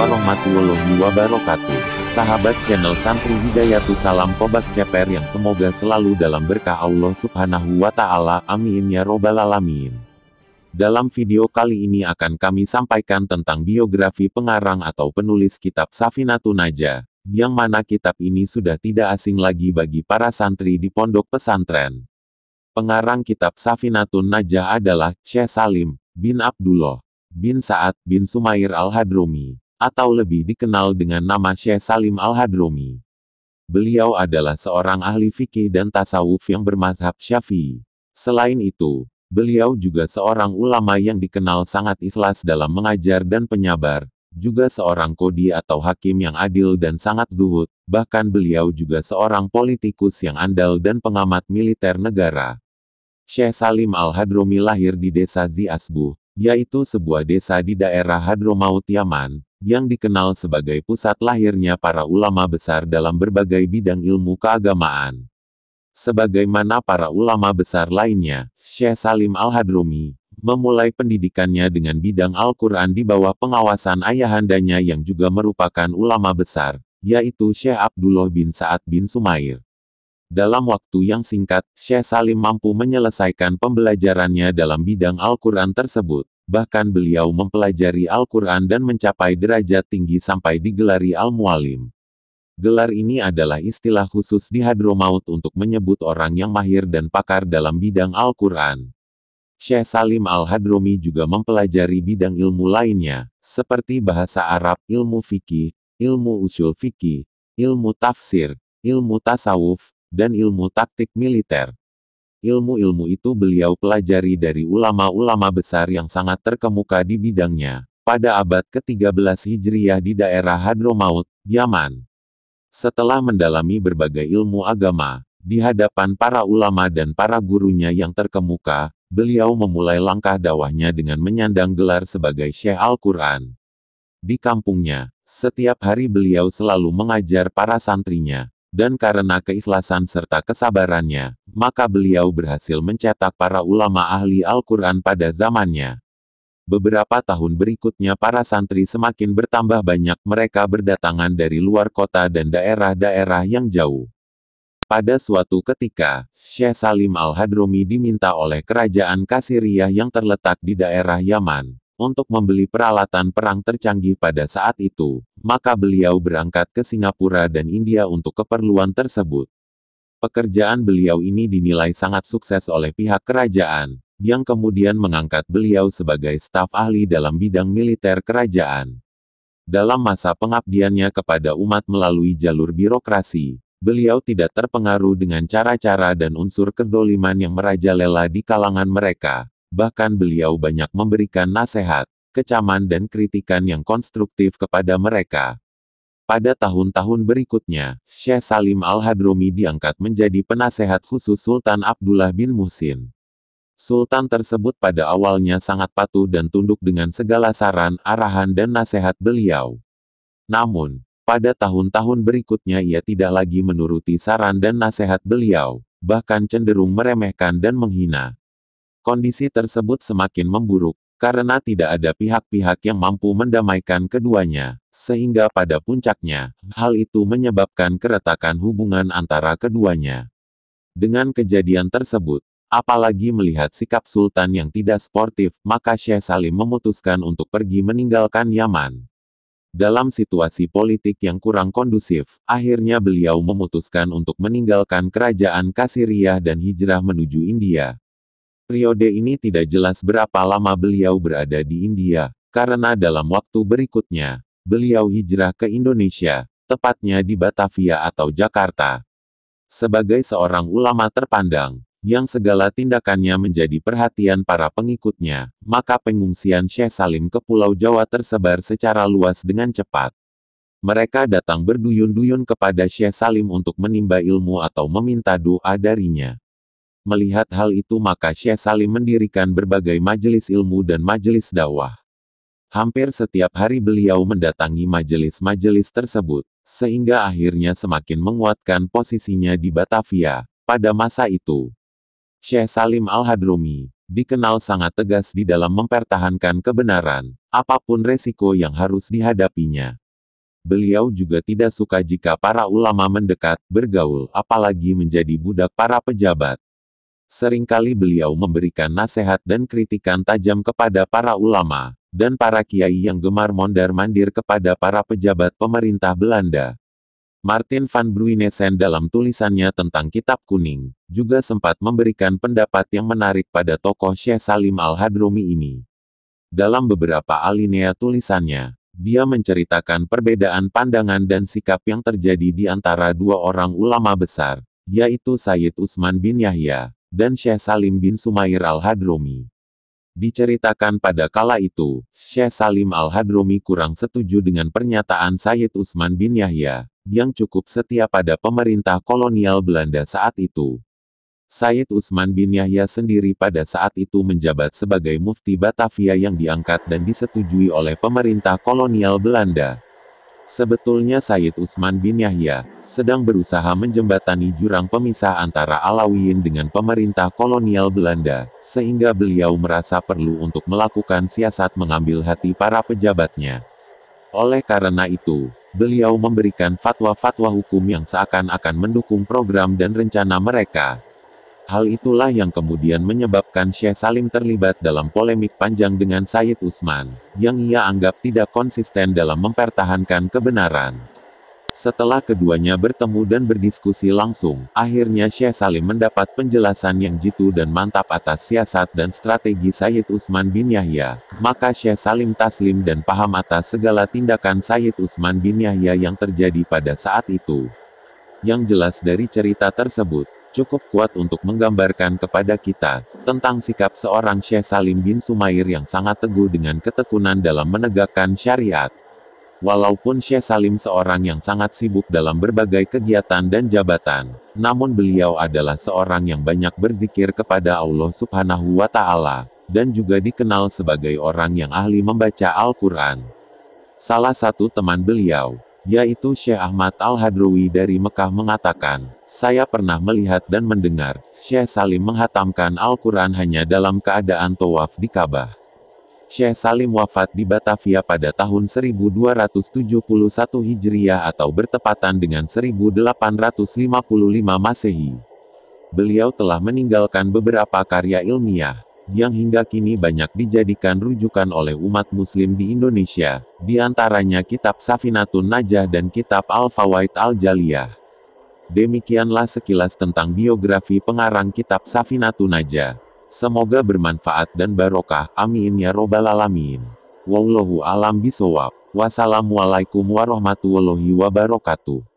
warahmatullahi wabarakatuh. Sahabat channel Santri Hidayatus Salam Kobak Ceper yang semoga selalu dalam berkah Allah Subhanahu wa Ta'ala. Amin ya Robbal 'Alamin. Dalam video kali ini akan kami sampaikan tentang biografi pengarang atau penulis kitab Safinatun Najah, yang mana kitab ini sudah tidak asing lagi bagi para santri di pondok pesantren. Pengarang kitab Safinatun Najah adalah Syekh Salim bin Abdullah bin Sa'ad bin Sumair Al-Hadromi, atau lebih dikenal dengan nama Syekh Salim Al-Hadromi. Beliau adalah seorang ahli fikih dan tasawuf yang bermazhab Syafi'i. Selain itu, beliau juga seorang ulama yang dikenal sangat ikhlas dalam mengajar dan penyabar, juga seorang qadhi atau hakim yang adil dan sangat zuhud, bahkan beliau juga seorang politikus yang andal dan pengamat militer negara. Syekh Salim Al-Hadromi lahir di desa Ziasbuh, yaitu sebuah desa di daerah Hadramaut Yaman, yang dikenal sebagai pusat lahirnya para ulama besar dalam berbagai bidang ilmu keagamaan. Sebagaimana para ulama besar lainnya, Syekh Salim Al-Hadromi memulai pendidikannya dengan bidang Al-Quran di bawah pengawasan ayahandanya yang juga merupakan ulama besar, yaitu Syekh Abdullah bin Sa'ad bin Sumair. Dalam waktu yang singkat, Syekh Salim mampu menyelesaikan pembelajarannya dalam bidang Al-Quran tersebut. Bahkan beliau mempelajari Al-Quran dan mencapai derajat tinggi sampai digelari Al-Mu'allim. Gelar ini adalah istilah khusus di Hadramaut untuk menyebut orang yang mahir dan pakar dalam bidang Al-Quran. Syekh Salim Al-Hadromi juga mempelajari bidang ilmu lainnya, seperti bahasa Arab, ilmu fikih, ilmu usul fikih, ilmu tafsir, ilmu tasawuf, dan ilmu taktik militer. Ilmu-ilmu itu beliau pelajari dari ulama-ulama besar yang sangat terkemuka di bidangnya, pada abad ke-13 Hijriyah di daerah Hadramaut, Yaman. Setelah mendalami berbagai ilmu agama, di hadapan para ulama dan para gurunya yang terkemuka, beliau memulai langkah dakwahnya dengan menyandang gelar sebagai Syekh Al-Quran. Di kampungnya, setiap hari beliau selalu mengajar para santrinya. Dan karena keikhlasan serta kesabarannya, maka beliau berhasil mencetak para ulama ahli Al-Quran pada zamannya. Beberapa tahun berikutnya para santri semakin bertambah banyak, mereka berdatangan dari luar kota dan daerah-daerah yang jauh. Pada suatu ketika, Syekh Salim Al-Hadromi diminta oleh kerajaan Kasiriyah yang terletak di daerah Yaman untuk membeli peralatan perang tercanggih pada saat itu, maka beliau berangkat ke Singapura dan India untuk keperluan tersebut. Pekerjaan beliau ini dinilai sangat sukses oleh pihak kerajaan, yang kemudian mengangkat beliau sebagai staf ahli dalam bidang militer kerajaan. Dalam masa pengabdiannya kepada umat melalui jalur birokrasi, beliau tidak terpengaruh dengan cara-cara dan unsur kezoliman yang merajalela di kalangan mereka. Bahkan beliau banyak memberikan nasihat, kecaman dan kritikan yang konstruktif kepada mereka. Pada tahun-tahun berikutnya, Syekh Salim Al-Hadromi diangkat menjadi penasehat khusus Sultan Abdullah bin Muhsin. Sultan tersebut pada awalnya sangat patuh dan tunduk dengan segala saran, arahan dan nasihat beliau. Namun, pada tahun-tahun berikutnya ia tidak lagi menuruti saran dan nasihat beliau, bahkan cenderung meremehkan dan menghina. Kondisi tersebut semakin memburuk, karena tidak ada pihak-pihak yang mampu mendamaikan keduanya, sehingga pada puncaknya, hal itu menyebabkan keretakan hubungan antara keduanya. Dengan kejadian tersebut, apalagi melihat sikap Sultan yang tidak sportif, maka Syekh Salim memutuskan untuk pergi meninggalkan Yaman. Dalam situasi politik yang kurang kondusif, akhirnya beliau memutuskan untuk meninggalkan kerajaan Kasiriyah dan hijrah menuju India. Periode ini tidak jelas berapa lama beliau berada di India, karena dalam waktu berikutnya, beliau hijrah ke Indonesia, tepatnya di Batavia atau Jakarta. Sebagai seorang ulama terpandang, yang segala tindakannya menjadi perhatian para pengikutnya, maka pengungsian Syekh Salim ke Pulau Jawa tersebar secara luas dengan cepat. Mereka datang berduyun-duyun kepada Syekh Salim untuk menimba ilmu atau meminta doa darinya. Melihat hal itu maka Syekh Salim mendirikan berbagai majelis ilmu dan majelis dakwah. Hampir setiap hari beliau mendatangi majelis-majelis tersebut, sehingga akhirnya semakin menguatkan posisinya di Batavia. Pada masa itu, Syekh Salim Al-Hadromi dikenal sangat tegas di dalam mempertahankan kebenaran, apapun resiko yang harus dihadapinya. Beliau juga tidak suka jika para ulama mendekat, bergaul, apalagi menjadi budak para pejabat. Seringkali beliau memberikan nasihat dan kritikan tajam kepada para ulama, dan para kiai yang gemar mondar-mandir kepada para pejabat pemerintah Belanda. Martin van Bruinessen dalam tulisannya tentang Kitab Kuning, juga sempat memberikan pendapat yang menarik pada tokoh Syekh Salim Al-Hadromi ini. Dalam beberapa alinea tulisannya, dia menceritakan perbedaan pandangan dan sikap yang terjadi di antara dua orang ulama besar, yaitu Sayyid Utsman bin Yahya, dan Syekh Salim bin Sumair Al-Hadromi. Diceritakan pada kala itu, Syekh Salim Al-Hadromi kurang setuju dengan pernyataan Sayyid Utsman bin Yahya, yang cukup setia pada pemerintah kolonial Belanda saat itu. Sayyid Utsman bin Yahya sendiri pada saat itu menjabat sebagai mufti Batavia yang diangkat dan disetujui oleh pemerintah kolonial Belanda. Sebetulnya Sayyid Utsman bin Yahya sedang berusaha menjembatani jurang pemisah antara Alawiyin dengan pemerintah kolonial Belanda, sehingga beliau merasa perlu untuk melakukan siasat mengambil hati para pejabatnya. Oleh karena itu, beliau memberikan fatwa-fatwa hukum yang seakan-akan mendukung program dan rencana mereka. Hal itulah yang kemudian menyebabkan Syekh Salim terlibat dalam polemik panjang dengan Sayyid Utsman, yang ia anggap tidak konsisten dalam mempertahankan kebenaran. Setelah keduanya bertemu dan berdiskusi langsung, akhirnya Syekh Salim mendapat penjelasan yang jitu dan mantap atas siasat dan strategi Sayyid Utsman bin Yahya, maka Syekh Salim taslim dan paham atas segala tindakan Sayyid Utsman bin Yahya yang terjadi pada saat itu. Yang jelas dari cerita tersebut, cukup kuat untuk menggambarkan kepada kita, tentang sikap seorang Syekh Salim bin Sumair yang sangat teguh dengan ketekunan dalam menegakkan syariat. Walaupun Syekh Salim seorang yang sangat sibuk dalam berbagai kegiatan dan jabatan, namun beliau adalah seorang yang banyak berzikir kepada Allah Subhanahu wa Ta'ala, dan juga dikenal sebagai orang yang ahli membaca Al-Quran. Salah satu teman beliau, yaitu Syekh Ahmad Al-Hadrowi dari Mekah mengatakan, saya pernah melihat dan mendengar, Syekh Salim menghatamkan Al-Quran hanya dalam keadaan tawaf di Ka'bah. Syekh Salim wafat di Batavia pada tahun 1271 Hijriah atau bertepatan dengan 1855 Masehi. Beliau telah meninggalkan beberapa karya ilmiah, yang hingga kini banyak dijadikan rujukan oleh umat muslim di Indonesia, di antaranya Kitab Safinatun Najah dan Kitab Al-Fawaid Al-Jaliyah. Demikianlah sekilas tentang biografi pengarang Kitab Safinatun Najah. Semoga bermanfaat dan barokah, amin ya robbal alamin. Wallahu alam bisawab. Wassalamualaikum warahmatullahi wabarakatuh.